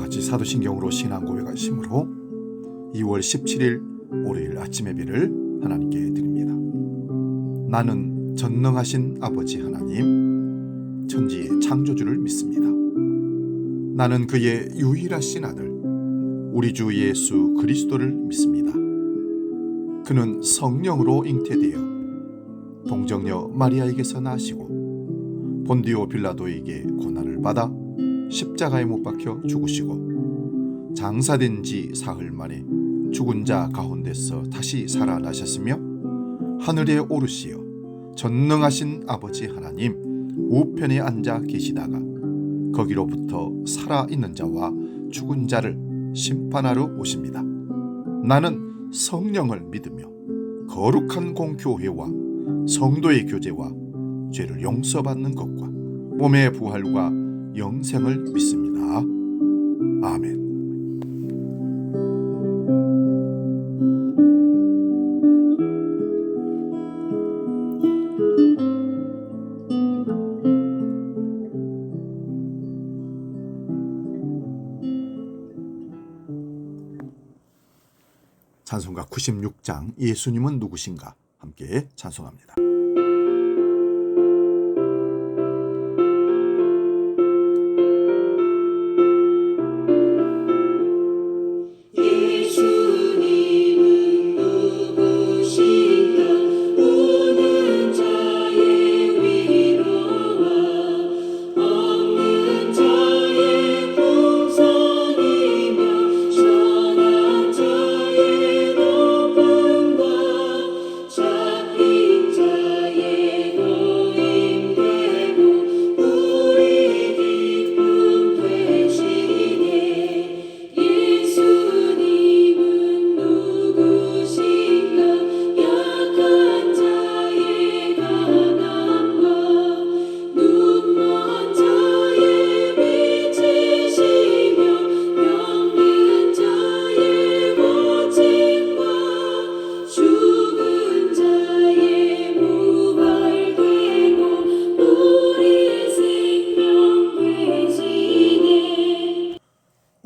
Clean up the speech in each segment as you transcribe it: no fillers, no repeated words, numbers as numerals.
같이 사도신경으로 신앙 고백하심으로 2월 17일 월요일 아침 예배를 하나님께 드립니다. 나는 전능하신 아버지 하나님, 천지의 창조주를 믿습니다. 나는 그의 유일하신 아들, 우리 주 예수 그리스도를 믿습니다. 그는 성령으로 잉태되어 동정녀 마리아에게서 나시고 본디오 빌라도에게 고난을 받아 십자가에 못 박혀 죽으시고 장사된 지 사흘 만에 죽은 자 가운데서 다시 살아나셨으며 하늘에 오르시어 전능하신 아버지 하나님 우편에 앉아 계시다가 거기로부터 살아있는 자와 죽은 자를 심판하러 오십니다. 나는 성령을 믿으며 거룩한 공교회와 성도의 교제와 죄를 용서받는 것과 몸의 부활과 영생을 믿습니다. 아멘. 찬송가 96장 예수님은 누구신가 함께 찬송합니다.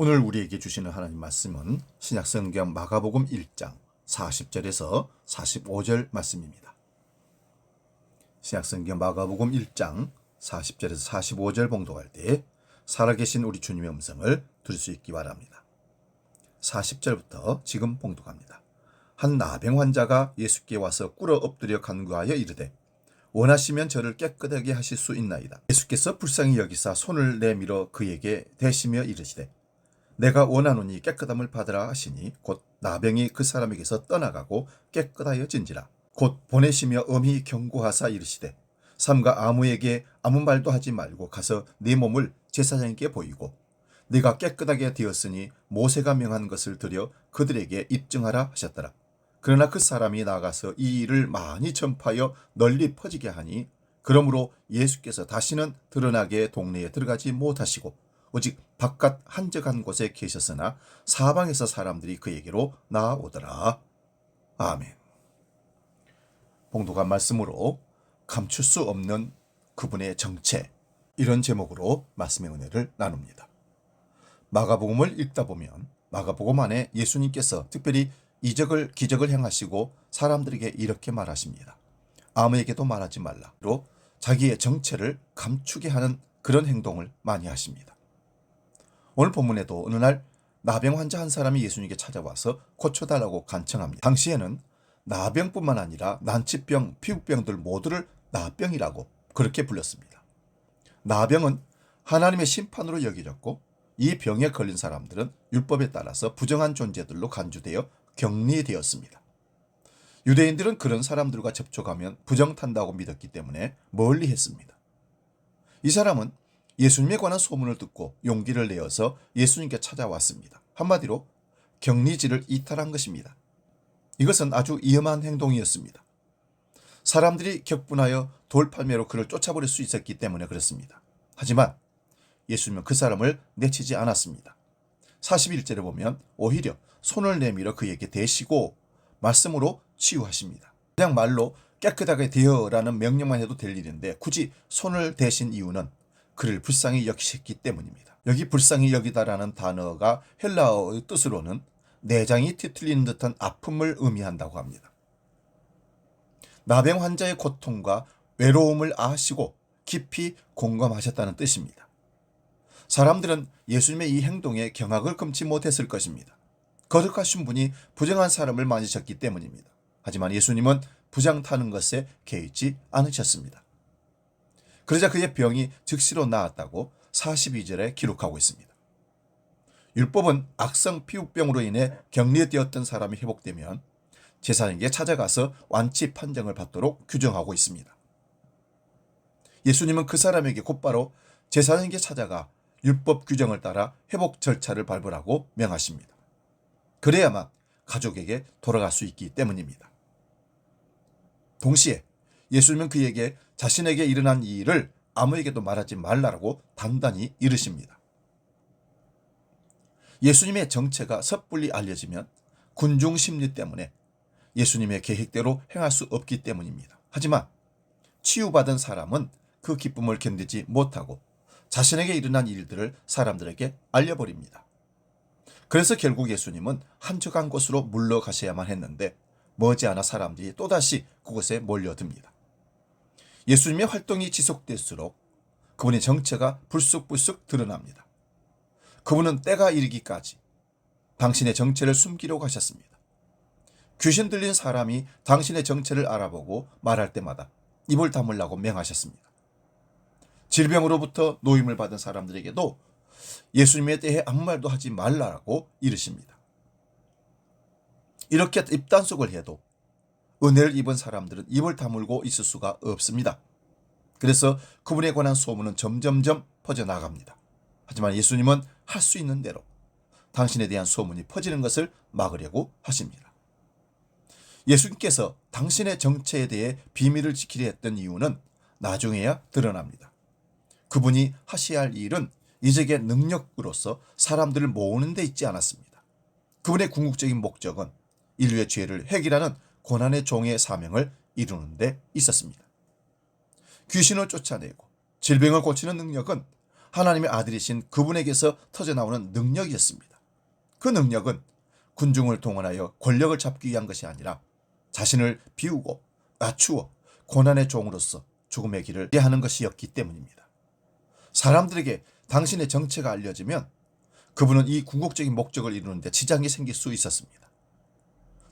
오늘 우리에게 주시는 하나님 말씀은 신약성경 마가복음 1장 40절에서 45절 말씀입니다. 신약성경 마가복음 1장 40절에서 45절 봉독할 때 살아계신 우리 주님의 음성을 들을 수 있기 바랍니다. 40절부터 지금 봉독합니다. 한 나병 환자가 예수께 와서 꿇어 엎드려 간구하여 이르되 원하시면 저를 깨끗하게 하실 수 있나이다. 예수께서 불쌍히 여기사 손을 내밀어 그에게 대시며 이르시되 내가 원하노니 깨끗함을 받으라 하시니 곧 나병이 그 사람에게서 떠나가고 깨끗하여진지라. 곧 보내시며 엄히 경고하사 이르시되 삼가 아무에게 아무 말도 하지 말고 가서 네 몸을 제사장에게 보이고 네가 깨끗하게 되었으니 모세가 명한 것을 들여 그들에게 입증하라 하셨더라. 그러나 그 사람이 나가서 이 일을 많이 전파하여 널리 퍼지게 하니 그러므로 예수께서 다시는 드러나게 동네에 들어가지 못하시고 오직 바깥 한적한 곳에 계셨으나 사방에서 사람들이 그에게로 나아오더라. 아멘. 봉독한 말씀으로 감출 수 없는 그분의 정체, 이런 제목으로 말씀의 은혜를 나눕니다. 마가복음을 읽다 보면 마가복음 안에 예수님께서 특별히 이적을 기적을 행하시고 사람들에게 이렇게 말하십니다. 아무에게도 말하지 말라로 자기의 정체를 감추게 하는 그런 행동을 많이 하십니다. 오늘 본문에도 어느 날 나병 환자 한 사람이 예수님께 찾아와서 고쳐달라고 간청합니다. 당시에는 나병뿐만 아니라 난치병, 피부병들 모두를 나병이라고 그렇게 불렸습니다. 나병은 하나님의 심판으로 여겨졌고 이 병에 걸린 사람들은 율법에 따라서 부정한 존재들로 간주되어 격리되었습니다. 유대인들은 그런 사람들과 접촉하면 부정탄다고 믿었기 때문에 멀리 했습니다. 이 사람은 예수님에 관한 소문을 듣고 용기를 내어서 예수님께 찾아왔습니다. 한마디로 격리지를 이탈한 것입니다. 이것은 아주 위험한 행동이었습니다. 사람들이 격분하여 돌팔매로 그를 쫓아버릴 수 있었기 때문에 그렇습니다. 하지만 예수님은 그 사람을 내치지 않았습니다. 41절에 보면 오히려 손을 내밀어 그에게 대시고 말씀으로 치유하십니다. 그냥 말로 깨끗하게 되어라는 명령만 해도 될 일인데 굳이 손을 대신 이유는 그를 불쌍히 여기셨기 때문입니다. 여기 불쌍히 여기다라는 단어가 헬라어의 뜻으로는 내장이 뒤틀리는 듯한 아픔을 의미한다고 합니다. 나병 환자의 고통과 외로움을 아시고 깊이 공감하셨다는 뜻입니다. 사람들은 예수님의 이 행동에 경악을 금치 못했을 것입니다. 거룩하신 분이 부정한 사람을 만지셨기 때문입니다. 하지만 예수님은 부장 타는 것에 개의치 않으셨습니다. 그러자 그의 병이 즉시로 나았다고 42절에 기록하고 있습니다. 율법은 악성 피부병으로 인해 격리되었던 사람이 회복되면 제사장에게 찾아가서 완치 판정을 받도록 규정하고 있습니다. 예수님은 그 사람에게 곧바로 제사장에게 찾아가 율법 규정을 따라 회복 절차를 밟으라고 명하십니다. 그래야만 가족에게 돌아갈 수 있기 때문입니다. 동시에 예수님은 그에게 자신에게 일어난 이 일을 아무에게도 말하지 말라라고 단단히 이르십니다. 예수님의 정체가 섣불리 알려지면 군중 심리 때문에 예수님의 계획대로 행할 수 없기 때문입니다. 하지만 치유받은 사람은 그 기쁨을 견디지 못하고 자신에게 일어난 일들을 사람들에게 알려버립니다. 그래서 결국 예수님은 한적한 곳으로 물러가셔야만 했는데 머지않아 사람들이 또다시 그곳에 몰려듭니다. 예수님의 활동이 지속될수록 그분의 정체가 불쑥불쑥 드러납니다. 그분은 때가 이르기까지 당신의 정체를 숨기려고 하셨습니다. 귀신 들린 사람이 당신의 정체를 알아보고 말할 때마다 입을 다물라고 명하셨습니다. 질병으로부터 노임을 받은 사람들에게도 예수님에 대해 아무 말도 하지 말라고 이르십니다. 이렇게 입단속을 해도 은혜를 입은 사람들은 입을 다물고 있을 수가 없습니다. 그래서 그분에 관한 소문은 점점점 퍼져나갑니다. 하지만 예수님은 할 수 있는 대로 당신에 대한 소문이 퍼지는 것을 막으려고 하십니다. 예수님께서 당신의 정체에 대해 비밀을 지키려 했던 이유는 나중에야 드러납니다. 그분이 하셔야 할 일은 이적의 능력으로서 사람들을 모으는 데 있지 않았습니다. 그분의 궁극적인 목적은 인류의 죄를 해결하는 고난의 종의 사명을 이루는 데 있었습니다. 귀신을 쫓아내고 질병을 고치는 능력은 하나님의 아들이신 그분에게서 터져나오는 능력이었습니다. 그 능력은 군중을 동원하여 권력을 잡기 위한 것이 아니라 자신을 비우고 낮추어 고난의 종으로서 죽음의 길을 하는 것이었기 때문입니다. 사람들에게 당신의 정체가 알려지면 그분은 이 궁극적인 목적을 이루는 데 지장이 생길 수 있었습니다.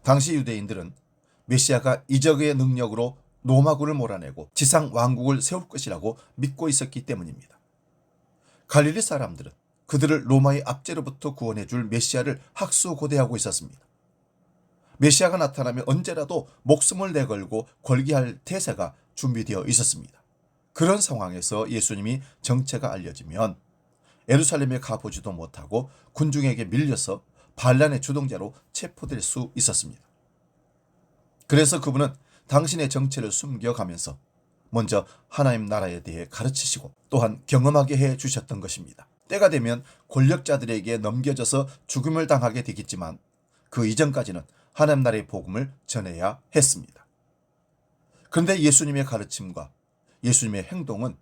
당시 유대인들은 메시아가 이적의 능력으로 로마군을 몰아내고 지상 왕국을 세울 것이라고 믿고 있었기 때문입니다. 갈릴리 사람들은 그들을 로마의 압제로부터 구원해 줄 메시아를 학수고대하고 있었습니다. 메시아가 나타나면 언제라도 목숨을 내걸고 걸기할 태세가 준비되어 있었습니다. 그런 상황에서 예수님이 정체가 알려지면 예루살렘에 가보지도 못하고 군중에게 밀려서 반란의 주동자로 체포될 수 있었습니다. 그래서 그분은 당신의 정체를 숨겨가면서 먼저 하나님 나라에 대해 가르치시고 또한 경험하게 해 주셨던 것입니다. 때가 되면 권력자들에게 넘겨져서 죽음을 당하게 되겠지만 그 이전까지는 하나님 나라의 복음을 전해야 했습니다. 그런데 예수님의 가르침과 예수님의 행동은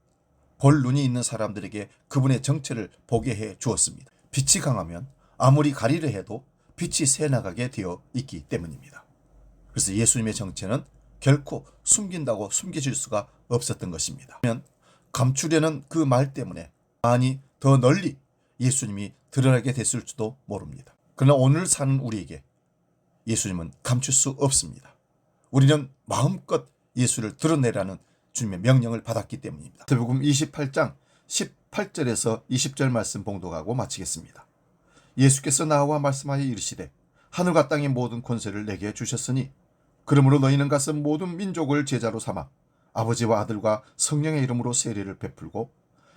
볼 눈이 있는 사람들에게 그분의 정체를 보게 해 주었습니다. 빛이 강하면 아무리 가리려 해도 빛이 새나가게 되어 있기 때문입니다. 그래서 예수님의 정체는 결코 숨긴다고 숨겨질 수가 없었던 것입니다. 감추려는 그 말 때문에 많이 더 널리 예수님이 드러나게 됐을지도 모릅니다. 그러나 오늘 사는 우리에게 예수님은 감출 수 없습니다. 우리는 마음껏 예수를 드러내라는 주님의 명령을 받았기 때문입니다. 마태복음 28장 18절에서 20절 말씀 봉독하고 마치겠습니다. 예수께서 나와 말씀하여 이르시되 하늘과 땅의 모든 권세를 내게 주셨으니 그러므로 너희는 가서 모든 민족을 제자로 삼아 아버지와 아들과 성령의 이름으로 세례를 베풀고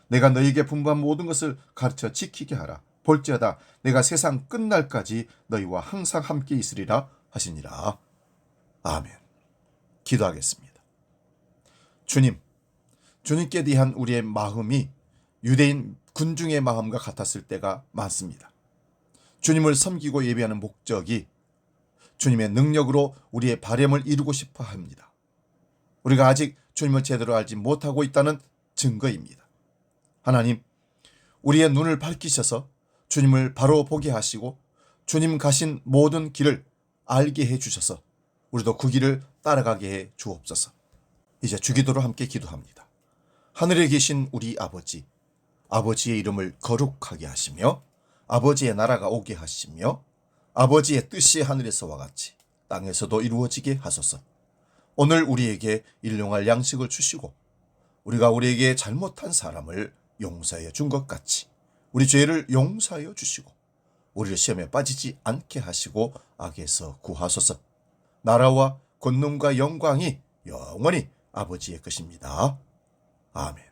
내가 너희에게 분부한 모든 것을 가르쳐 지키게 하라. 볼지어다 내가 세상 끝날까지 너희와 항상 함께 있으리라 하시니라. 아멘. 기도하겠습니다. 주님, 주님께 대한 우리의 마음이 유대인 군중의 마음과 같았을 때가 많습니다. 주님을 섬기고 예배하는 목적이 주님의 능력으로 우리의 바램을 이루고 싶어 합니다. 우리가 아직 주님을 제대로 알지 못하고 있다는 증거입니다. 하나님, 우리의 눈을 밝히셔서 주님을 바로 보게 하시고 주님 가신 모든 길을 알게 해 주셔서 우리도 그 길을 따라가게 해 주옵소서. 이제 주기도로 함께 기도합니다. 하늘에 계신 우리 아버지, 아버지의 이름을 거룩하게 하시며 아버지의 나라가 오게 하시며 아버지의 뜻이 하늘에서와 같이 땅에서도 이루어지게 하소서. 오늘 우리에게 일용할 양식을 주시고 우리가 우리에게 잘못한 사람을 용서해 준 것 같이 우리 죄를 용서하여 주시고 우리를 시험에 빠지지 않게 하시고 악에서 구하소서. 나라와 권능과 영광이 영원히 아버지의 것입니다. 아멘.